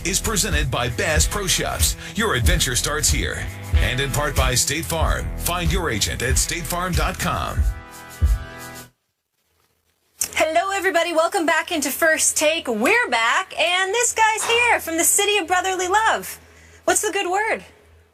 week is presented by Bass Pro Shops. Your adventure starts here. And in part by State Farm. Find your agent at statefarm.com. Hello, everybody. Welcome back into First Take. We're back, and this guy's here from the city of brotherly love. What's the good word?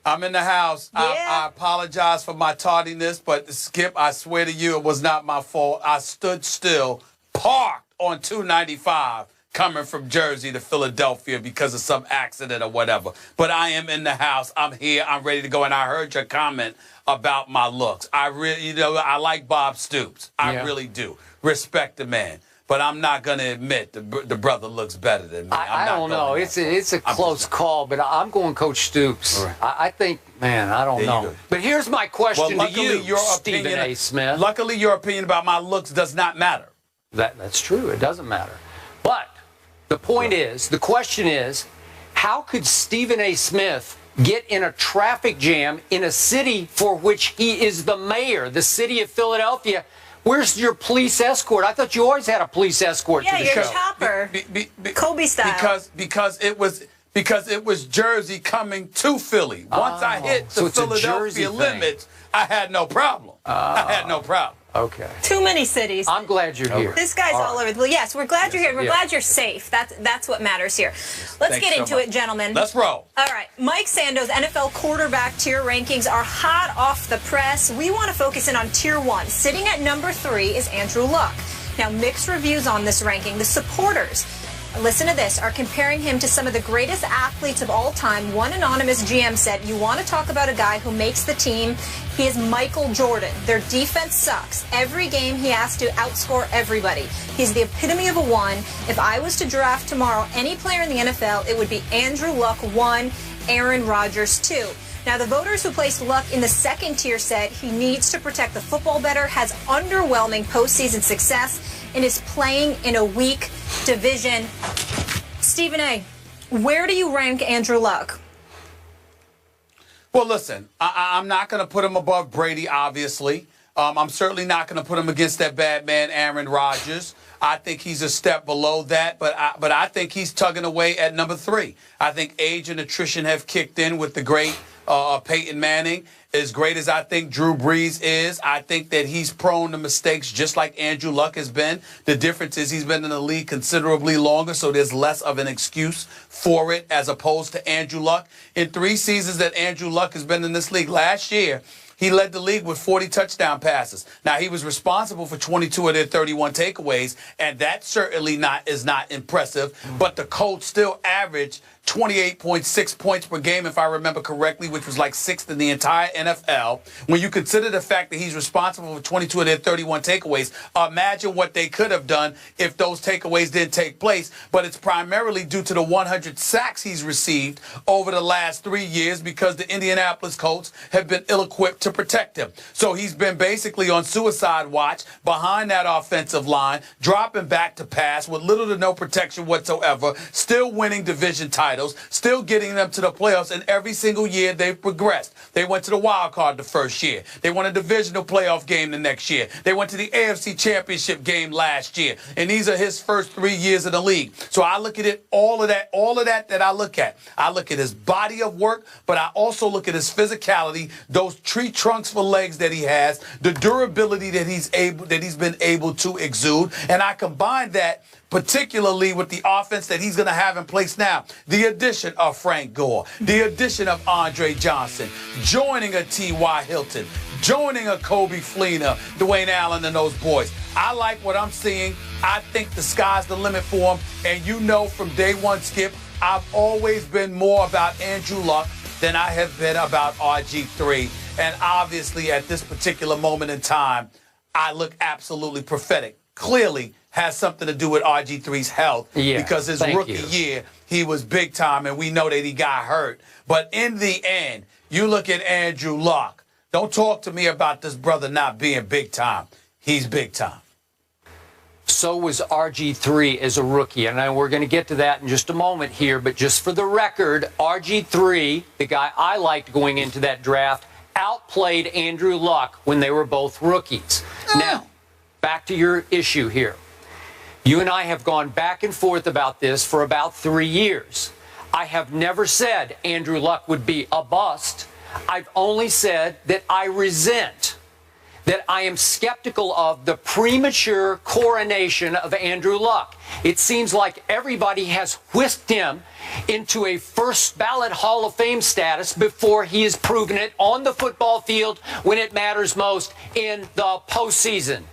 I'm in the house. Yeah. I apologize for my tardiness, but Skip, I swear to you, it was not my fault. I stood still, parked on 295, coming from Jersey to Philadelphia because of some accident or whatever. But I am in the house. I'm here. I'm ready to go. And I heard your comment about my looks. I really, I like Bob Stoops. I really do. Respect the man. But I'm not going to admit the brother looks better than me. I don't know. It's a close call, but I'm going Coach Stoops. Right. I think, man, I don't know. But here's my question to you, Stephen A. Smith. Luckily, your opinion about my looks does not matter. That's true. It doesn't matter. But the point is, the question is, how could Stephen A. Smith get in a traffic jam in a city for which he is the mayor, the city of Philadelphia? Where's your police escort? I thought you always had a police escort to the show. Yeah, your chopper, Kobe style. Because it was Jersey coming to Philly. Once I hit the Philadelphia limits, I had no problem. I had no problem. Okay. Too many cities. I'm glad you're here. This guy's all over. Well, yes, we're glad you're here. We're glad you're safe. That's what matters here. Let's get into it, gentlemen. Let's roll. All right. Mike Sando's NFL quarterback tier rankings are hot off the press. We want to focus in on tier 1. Sitting at number 3 is Andrew Luck. Now, mixed reviews on this ranking. The supporters, listen to this, are comparing him to some of the greatest athletes of all time. One anonymous GM said, you want to talk about a guy who makes the team. He is Michael Jordan. Their defense sucks. Every game he has to outscore everybody. He's the epitome of a 1. If I was to draft tomorrow any player in the NFL, it would be Andrew Luck 1, Aaron Rodgers 2. Now, the voters who placed Luck in the second tier said he needs to protect the football better, has underwhelming postseason success, and is playing in a weak division. Stephen A., where do you rank Andrew Luck? Well, listen, I'm not going to put him above Brady, obviously. I'm certainly not going to put him against that bad man, Aaron Rodgers. I think he's a step below that, but I think he's tugging away at number 3. I think age and attrition have kicked in with the great Peyton Manning. As great as I think Drew Brees is, I think that he's prone to mistakes just like Andrew Luck has been. The difference is he's been in the league considerably longer, so there's less of an excuse for it as opposed to Andrew Luck. In 3 seasons that Andrew Luck has been in this league, last year, he led the league with 40 touchdown passes. Now, he was responsible for 22 of their 31 takeaways, and that certainly is not impressive. But the Colts still averaged 28.6 points per game, if I remember correctly, which was like 6th in the entire NFL. When you consider the fact that he's responsible for 22 of their 31 takeaways, imagine what they could have done if those takeaways didn't take place. But it's primarily due to the 100 sacks he's received over the last 3 years because the Indianapolis Colts have been ill-equipped to protect him. So he's been basically on suicide watch behind that offensive line, dropping back to pass with little to no protection whatsoever, still winning division titles, still getting them to the playoffs, and every single year they've progressed. They went to the wild card the first year. They won a divisional playoff game the next year. They went to the AFC Championship game last year. And these are his first 3 years in the league. So I look at it, all of that I look at. I look at his body of work, but I also look at his physicality, those tree trunks for legs that he has, the durability that he's been able to exude, and I combine that particularly with the offense that he's going to have in place now. The addition of Frank Gore, the addition of Andre Johnson, joining a T.Y. Hilton, joining a Kobe Fleener, Dwayne Allen, and those boys. I like what I'm seeing. I think the sky's the limit for him. And you know from day one, Skip, I've always been more about Andrew Luck than I have been about RG3. And obviously at this particular moment in time, I look absolutely prophetic. Clearly has something to do with RG3's health because his rookie year, he was big time, and we know that he got hurt. But in the end, you look at Andrew Luck. Don't talk to me about this brother not being big time. He's big time. So was RG3 as a rookie. And we're going to get to that in just a moment here. But just for the record, RG3, the guy I liked going into that draft, outplayed Andrew Luck when they were both rookies. Now, back to your issue here. You and I have gone back and forth about this for about 3 years. I have never said Andrew Luck would be a bust. I've only said that I resent, that I am skeptical of the premature coronation of Andrew Luck. It seems like everybody has whisked him into a first ballot Hall of Fame status before he has proven it on the football field when it matters most in the postseason.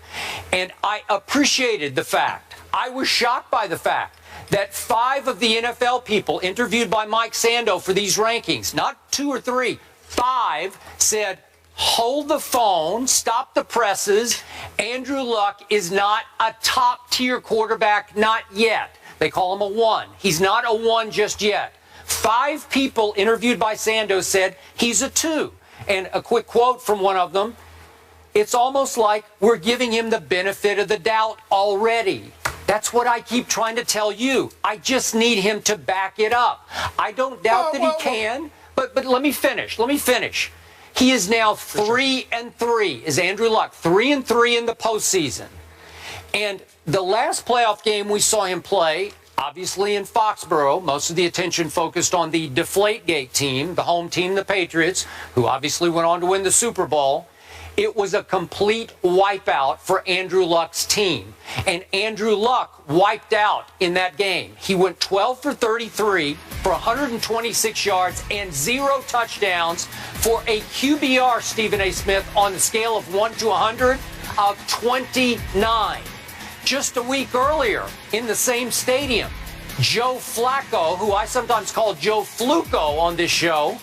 And I appreciated the fact, I was shocked by the fact that 5 of the NFL people interviewed by Mike Sando for these rankings, not 2 or 3, 5 said, hold the phone, stop the presses. Andrew Luck is not a top-tier quarterback, not yet. They call him a 1. He's not a 1 just yet. 5 people interviewed by Sando said he's a 2. And a quick quote from one of them, it's almost like we're giving him the benefit of the doubt already. That's what I keep trying to tell you. I just need him to back it up. I don't doubt that he can. But let me finish. He is now 3-3. Is Andrew Luck 3-3 in the postseason? And the last playoff game we saw him play, obviously in Foxborough, most of the attention focused on the Deflategate team, the home team, the Patriots, who obviously went on to win the Super Bowl. It was a complete wipeout for Andrew Luck's team. And Andrew Luck wiped out in that game. He went 12 for 33 for 126 yards and 0 touchdowns for a QBR, Stephen A. Smith, on the scale of 1 to 100 of 29. Just a week earlier in the same stadium, Joe Flacco, who I sometimes call Joe Fluco on this show,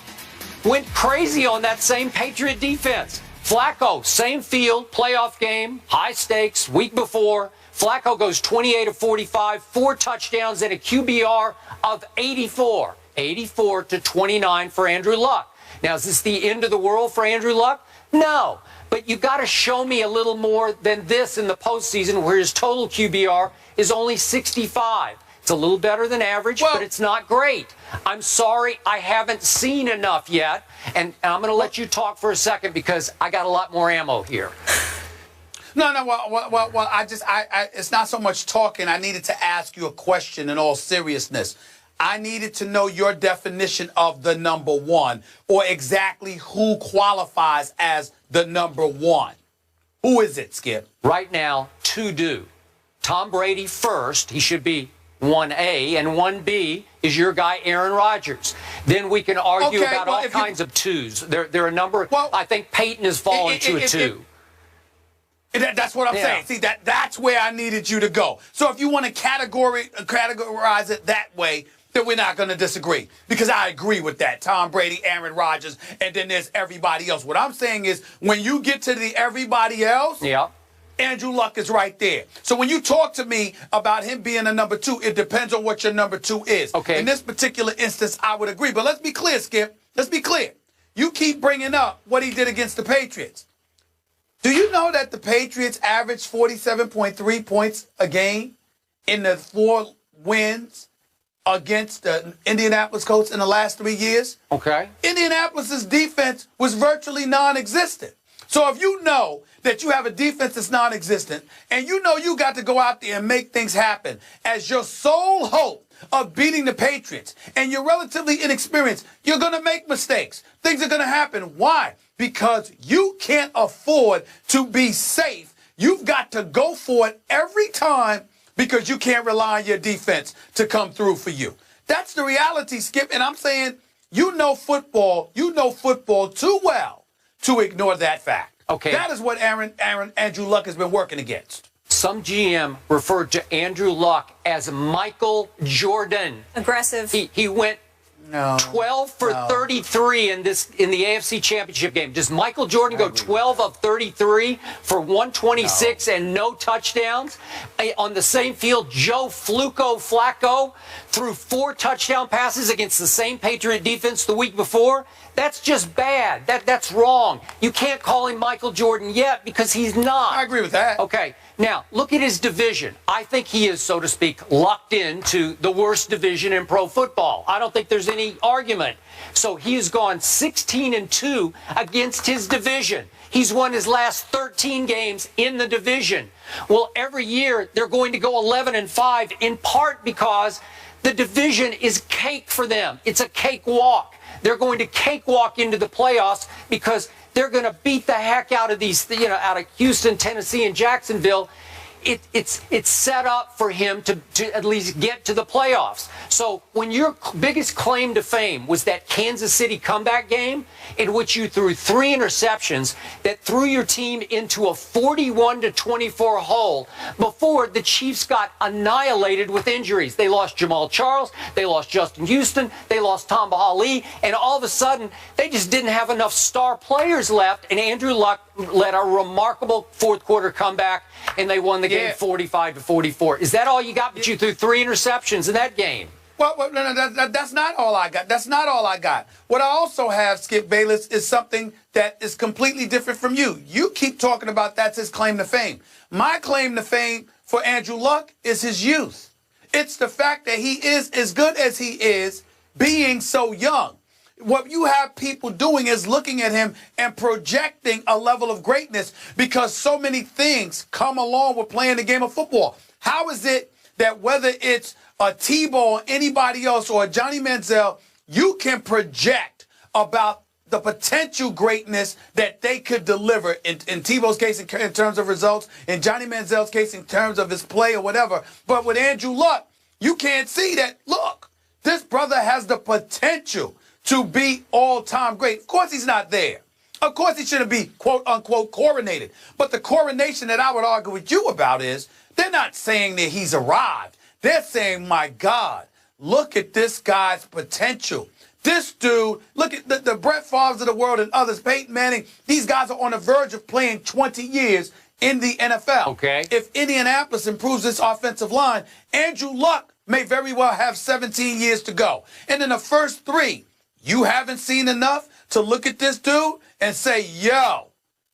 went crazy on that same Patriot defense. Flacco, same field, playoff game, high stakes, week before. Flacco goes 28 of 45, 4 touchdowns and a QBR of 84. 84 to 29 for Andrew Luck. Now, is this the end of the world for Andrew Luck? No. But you got to show me a little more than this in the postseason where his total QBR is only 65. It's a little better than average, but it's not great. I'm sorry, I haven't seen enough yet. And I'm going to let you talk for a second because I got a lot more ammo here. Well, it's not so much talking. I needed to ask you a question in all seriousness. I needed to know your definition of the number 1, or exactly who qualifies as the number 1. Who is it, Skip? Right now, 2 do. Tom Brady first. He should be 1A, and 1B is your guy, Aaron Rodgers. Then we can argue about all kinds of 2s. There are a number. I think Peyton has fallen to a 2. That's what I'm saying. See, that's where I needed you to go. So if you want to categorize it that way, then we're not going to disagree. Because I agree with that. Tom Brady, Aaron Rodgers, and then there's everybody else. What I'm saying is when you get to the everybody else, Andrew Luck is right there. So when you talk to me about him being a number 2, it depends on what your number 2 is. Okay. In this particular instance, I would agree. But let's be clear, Skip. Let's be clear. You keep bringing up what he did against the Patriots. Do you know that the Patriots averaged 47.3 points a game in the 4 wins against the Indianapolis Colts in the last 3 years? Okay. Indianapolis's defense was virtually non-existent. So if you know that you have a defense that's non-existent and you know you got to go out there and make things happen as your sole hope of beating the Patriots and you're relatively inexperienced, you're going to make mistakes. Things are going to happen. Why? Because you can't afford to be safe. You've got to go for it every time because you can't rely on your defense to come through for you. That's the reality, Skip. And I'm saying you know football too well to ignore that fact. Okay. That is what Andrew Luck has been working against. Some GM referred to Andrew Luck as Michael Jordan. Aggressive. He went 12 for 33 in the AFC Championship game. Does Michael Jordan go 12 of 33 for 126 and no touchdowns? On the same field, Joe Flacco threw 4 touchdown passes against the same Patriot defense the week before. That's just bad. That's wrong. You can't call him Michael Jordan yet because he's not. I agree with that. Okay. Now, look at his division. I think he is, so to speak, locked into the worst division in pro football. I don't think there's any argument. So he has gone 16-2 against his division. He's won his last 13 games in the division. Well, every year they're going to go 11-5, in part because The division is cake for them. It's a cakewalk. They're going to cakewalk into the playoffs because they're going to beat the heck out of these, out of Houston, Tennessee, and Jacksonville. It's set up for him to at least get to the playoffs. So when your biggest claim to fame was that Kansas City comeback game in which you threw 3 interceptions that threw your team into a 41-24 hole before the Chiefs got annihilated with injuries. They lost Jamal Charles, they lost Justin Houston, they lost Tom Ali, and all of a sudden they just didn't have enough star players left, and Andrew Luck led a remarkable fourth quarter comeback, and they won the game 45-44. Is that all you got? But you threw 3 interceptions in that game. Well, no, that's not all I got. That's not all I got. What I also have, Skip Bayless, is something that is completely different from you. You keep talking about that's his claim to fame. My claim to fame for Andrew Luck is his youth. It's the fact that he is as good as he is being so young. What you have people doing is looking at him and projecting a level of greatness because so many things come along with playing the game of football. How is it that whether it's a Tebow or anybody else or a Johnny Manziel, you can project about the potential greatness that they could deliver in Tebow's case in terms of results, in Johnny Manziel's case in terms of his play or whatever. But with Andrew Luck, you can't see that. Look, this brother has the potential to be all-time great. Of course he's not there. Of course he shouldn't be, quote-unquote, coronated. But the coronation that I would argue with you about is they're not saying that he's arrived. They're saying, my God, look at this guy's potential. This dude, look at the Brett Favres of the world and others, Peyton Manning. These guys are on the verge of playing 20 years in the NFL. Okay. If Indianapolis improves this offensive line, Andrew Luck may very well have 17 years to go. And in the first 3, you haven't seen enough to look at this dude and say, yo,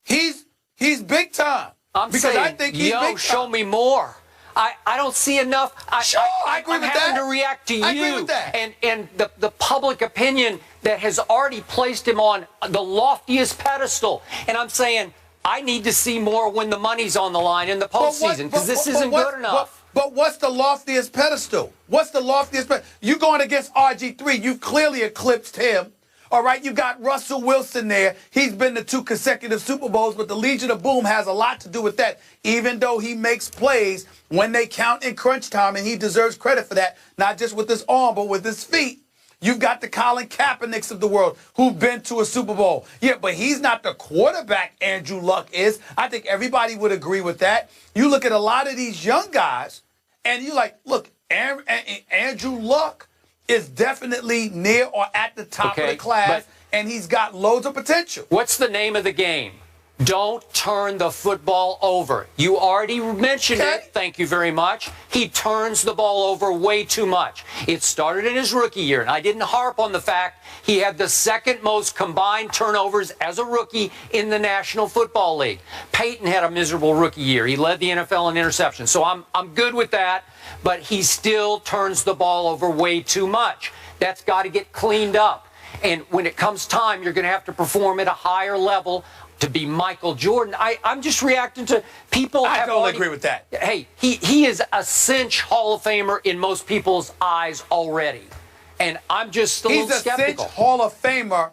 he's big time. I think he's big time. Show me more. I don't see enough. I agree with that. I'm having to react to you. I agree with that. And the public opinion that has already placed him on the loftiest pedestal. And I'm saying I need to see more when the money's on the line in the postseason because this isn't good enough. But what's the loftiest pedestal? What's the loftiest pedestal? You going against RG3. You've clearly eclipsed him. All right, you got Russell Wilson there. He's been to 2 consecutive Super Bowls, but the Legion of Boom has a lot to do with that, even though he makes plays when they count in crunch time, and he deserves credit for that, not just with his arm, but with his feet. You've got the Colin Kaepernicks of the world who've been to a Super Bowl. Yeah, but he's not the quarterback Andrew Luck is. I think everybody would agree with that. You look at a lot of these young guys, and you're like, look, Andrew Luck is definitely near or at the top of the class, and he's got loads of potential. What's the name of the game? Don't turn the football over. You already mentioned it. Thank you very much. He turns the ball over way too much. It started in his rookie year, and I didn't harp on the fact he had the 2nd most combined turnovers as a rookie in the National Football League. Peyton had a miserable rookie year. He led the NFL in interceptions, so I'm good with that, but he still turns the ball over way too much. That's got to get cleaned up. And when it comes time, you're going to have to perform at a higher level to be Michael Jordan. I'm just reacting to people. I totally agree with that. Hey, he is a cinch Hall of Famer in most people's eyes already. And I'm just a little skeptical. He's a cinch Hall of Famer.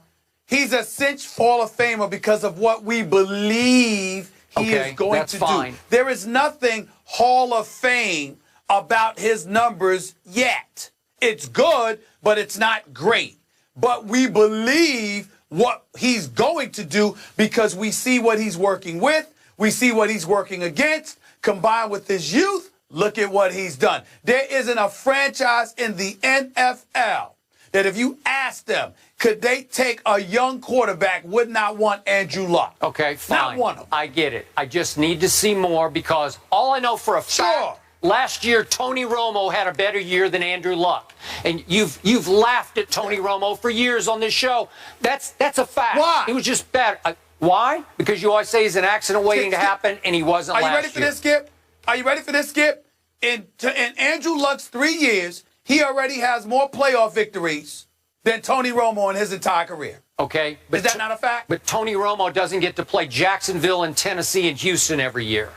He's a cinch Hall of Famer because of what we believe he is going to do. There is nothing Hall of Fame about his numbers yet. It's good, but it's not great. But we believe what he's going to do because we see what he's working with, we see what he's working against, combined with his youth. Look at what he's done. There isn't a franchise in the NFL that if you ask them, could they take a young quarterback, would not want Andrew Luck. Okay, fine. Not one of them. I get it. I just need to see more because all I know for a fact, last year, Tony Romo had a better year than Andrew Luck. And you've laughed at Tony Romo for years on this show. That's a fact. Why? He was just bad. Why? Because you always say he's an accident waiting to happen, and he wasn't last year. Are you ready for this, Skip? Are you ready for this, Skip? In Andrew Luck's 3 years, he already has more playoff victories than Tony Romo in his entire career. Okay. Is that not a fact? But Tony Romo doesn't get to play Jacksonville and Tennessee and Houston every year.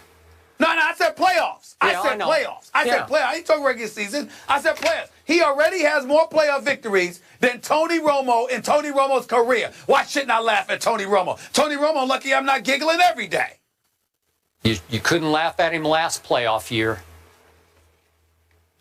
No, I said playoffs. I Yeah, said I know. playoffs. I said playoffs. I ain't talking regular season. I said playoffs. He already has more playoff victories than Tony Romo in Tony Romo's career. Why shouldn't I laugh at Tony Romo? Tony Romo, lucky I'm not giggling every day. You couldn't laugh at him last playoff year.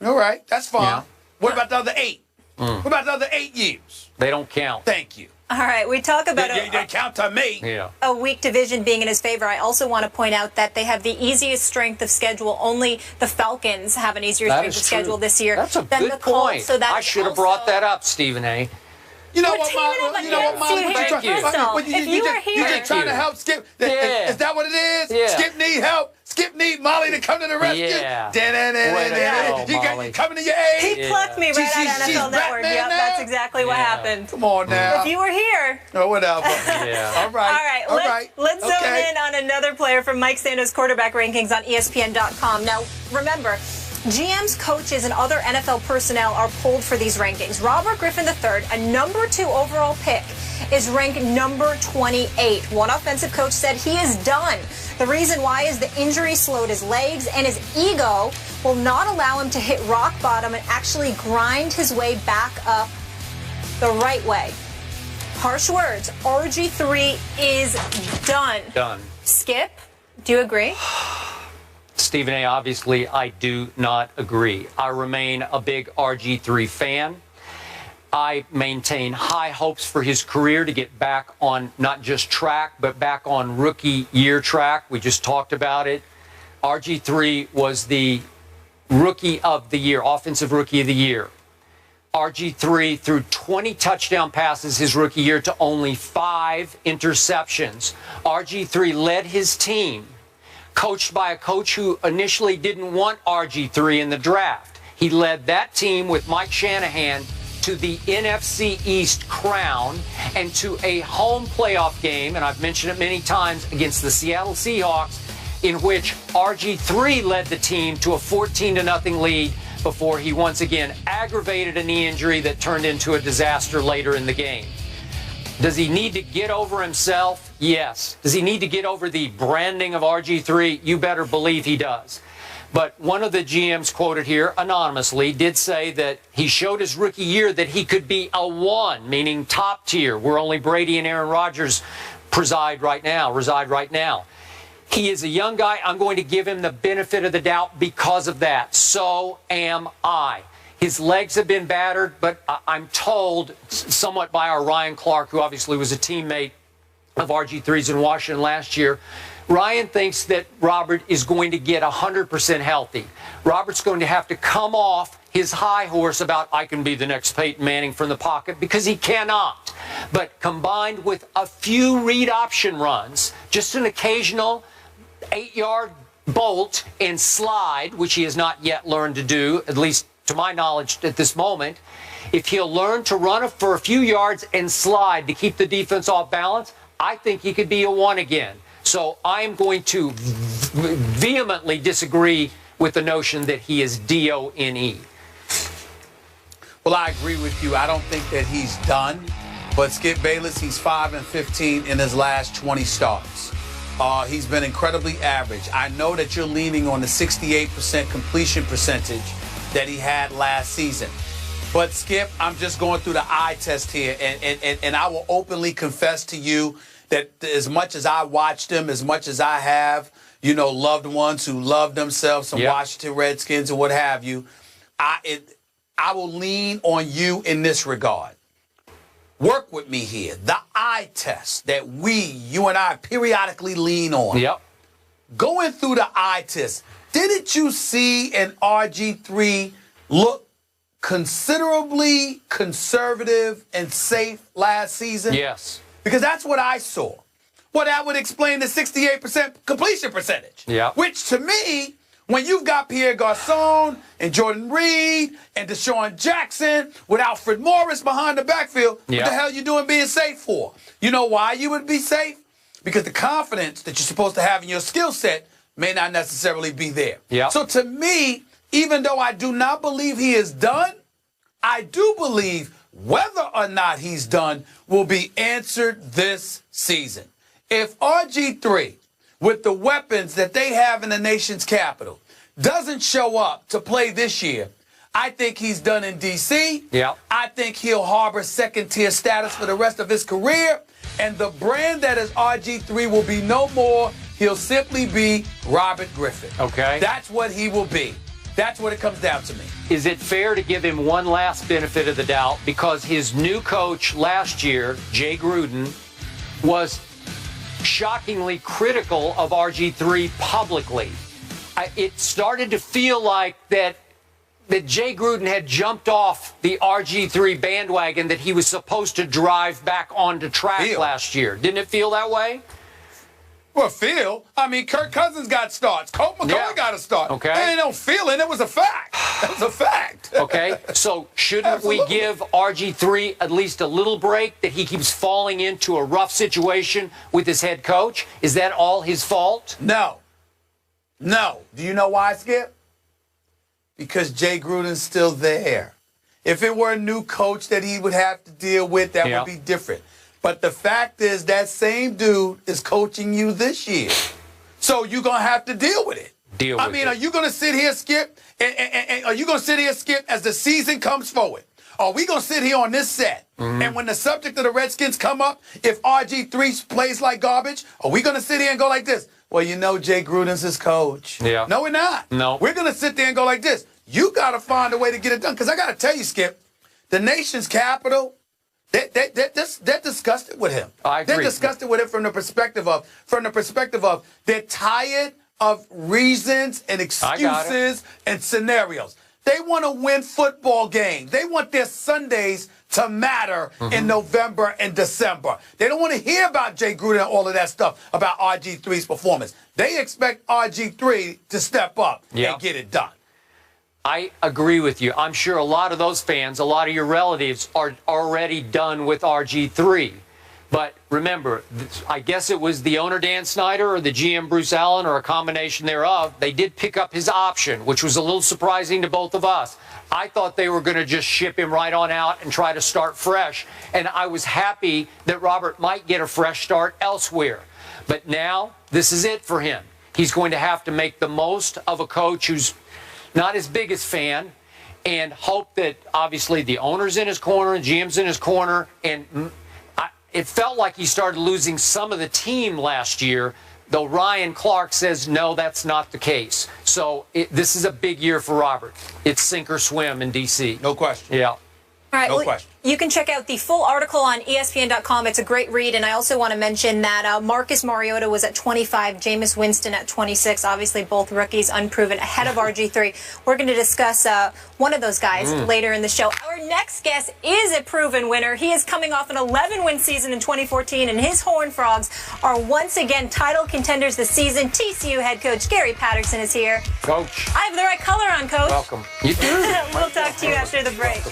All right, that's fine. Yeah. What about the other 8? What about the other 8 years? They don't count. Thank you. All right, we talk about They count to me. Yeah. a weak division being in his favor. I also want to point out that they have the easiest strength of schedule. Only the Falcons have an easier That strength is of schedule true. this year That's a than good the Colts. point. So that I is should have also- brought that up, Stephen A. You know We're what, teaming up Molly? You know what, against Molly? you here, Thank you. If you were here- You're just trying to help Skip. Yeah. Is that what it is? Yeah. Skip need help. Skip need Molly to come to the rescue. Yeah. Da-da-da-da-da-da. Way to go, Molly. You coming to your aid? He plucked me right out of She's NFL Network. Batman Yep, now? that's exactly what Yeah. happened. Come on now. If you were here. Or whatever. Yeah. All right. All right, let's zone in on another player from Mike Sando's quarterback rankings on ESPN.com. Now, remember, GMs, coaches, and other NFL personnel are pulled for these rankings. Robert Griffin III, a number 2 overall pick, is ranked number 28. One offensive coach said he is done. The reason why is the injury slowed his legs, and his ego will not allow him to hit rock bottom and actually grind his way back up the right way. Harsh words. RG3 is done. Done. Skip, do you agree? Stephen A., obviously, I do not agree. I remain a big RG3 fan. I maintain high hopes for his career to get back on not just track, but back on rookie year track. We just talked about it. RG3 was the rookie of the year, offensive rookie of the year. RG3 threw 20 touchdown passes his rookie year to only 5 interceptions. RG3 led his team, coached by a coach who initially didn't want RG3 in the draft. He led that team with Mike Shanahan to the NFC East crown and to a home playoff game, and I've mentioned it many times, against the Seattle Seahawks, in which RG3 led the team to a 14-0 lead before he once again aggravated a knee injury that turned into a disaster later in the game. Does he need to get over himself? Yes. Does he need to get over the branding of RG3? You better believe he does. But one of the GMs quoted here anonymously did say that he showed his rookie year that he could be a 1, meaning top tier, where only Brady and Aaron Rodgers reside right now. He is a young guy. I'm going to give him the benefit of the doubt because of that. So am I. His legs have been battered, but I'm told somewhat by our Ryan Clark, who obviously was a teammate of RG3's in Washington last year. Ryan thinks that Robert is going to get 100% healthy. Robert's going to have to come off his high horse about, I can be the next Peyton Manning from the pocket, because he cannot. But combined with a few read option runs, just an occasional 8-yard bolt and slide, which he has not yet learned to do, at least to my knowledge at this moment, if he'll learn to run for a few yards and slide to keep the defense off balance, I think he could be a 1 again. So I'm going to vehemently disagree with the notion that he is DONE. Well, I agree with you. I don't think that he's done. But Skip Bayless, he's 5-15 in his last 20 starts. He's been incredibly average. I know that you're leaning on the 68% completion percentage that he had last season. But Skip, I'm just going through the eye test here, and I will openly confess to you that as much as I watched him, as much as I have, loved ones who love themselves, some Washington Redskins and what have you, I will lean on you in this regard. Work with me here. The eye test that you and I periodically lean on. Yep. Going through the eye test, didn't you see an RG3 look considerably conservative and safe last season? Yes. Because that's what I saw. Well, that would explain the 68% completion percentage. Yeah. Which, to me, when you've got Pierre Garçon and Jordan Reed and Deshaun Jackson with Alfred Morris behind the backfield, what the hell you doing being safe for? You know why you would be safe? Because the confidence that you're supposed to have in your skill set may not necessarily be there. Yeah. So to me, even though I do not believe he is done, I do believe whether or not he's done will be answered this season. If RG3 with the weapons that they have in the nation's capital, doesn't show up to play this year, I think he's done in D.C. Yeah. I think he'll harbor second-tier status for the rest of his career. And the brand that is RG3 will be no more. He'll simply be Robert Griffin. Okay. That's what he will be. That's what it comes down to me. Is it fair to give him one last benefit of the doubt because his new coach last year, Jay Gruden, was shockingly critical of RG3 publicly? It started to feel like that Jay Gruden had jumped off the RG3 bandwagon that he was supposed to drive back onto track last year. Didn't it feel that way? Well, Kirk Cousins got starts. Colt McCoy got a start. Okay. There ain't no feeling. It was a fact. That was a fact. Okay. So shouldn't we give RG3 at least a little break that he keeps falling into a rough situation with his head coach? Is that all his fault? No. No. Do you know why, Skip? Because Jay Gruden's still there. If it were a new coach that he would have to deal with, that would be different. But the fact is that same dude is coaching you this year. So you're going to have to deal with it. Are you going to sit here, Skip? And are you going to sit here, Skip, as the season comes forward? Are we going to sit here on this set? And when the subject of the Redskins come up, if RG3 plays like garbage, are we going to sit here and go like this? Well, you know Jay Gruden's his coach. Yeah. No, we're not. No. We're going to sit there and go like this. You got to find a way to get it done. Because I got to tell you, Skip, the nation's capital, they're disgusted with him. I agree. They're disgusted with him from the perspective of they're tired of reasons and excuses and scenarios. They want to win football games. They want their Sundays to matter in November and December. They don't want to hear about Jay Gruden and all of that stuff about RG3's performance. They expect RG3 to step up and get it done. I agree with you. I'm sure a lot of those fans, a lot of your relatives are already done with RG3. But remember, I guess it was the owner, Dan Snyder, or the GM, Bruce Allen, or a combination thereof. They did pick up his option, which was a little surprising to both of us. I thought they were going to just ship him right on out and try to start fresh. And I was happy that Robert might get a fresh start elsewhere. But now, this is it for him. He's going to have to make the most of a coach who's not his biggest fan, and hope that obviously the owner's in his corner and GM's in his corner. And it felt like he started losing some of the team last year, though Ryan Clark says, no, that's not the case. So this is a big year for Robert. It's sink or swim in D.C. No question. Yeah. All right, no question. You can check out the full article on ESPN.com. It's a great read. And I also want to mention that Marcus Mariota was at 25, Jameis Winston at 26. Obviously, both rookies, unproven, ahead of RG3. We're going to discuss one of those guys later in the show. Our next guest is a proven winner. He is coming off an 11-win season in 2014, and his Horned Frogs are once again title contenders this season. TCU head coach Gary Patterson is here. Coach. I have the right color on, Coach. Welcome. You do. We'll talk to you after the break.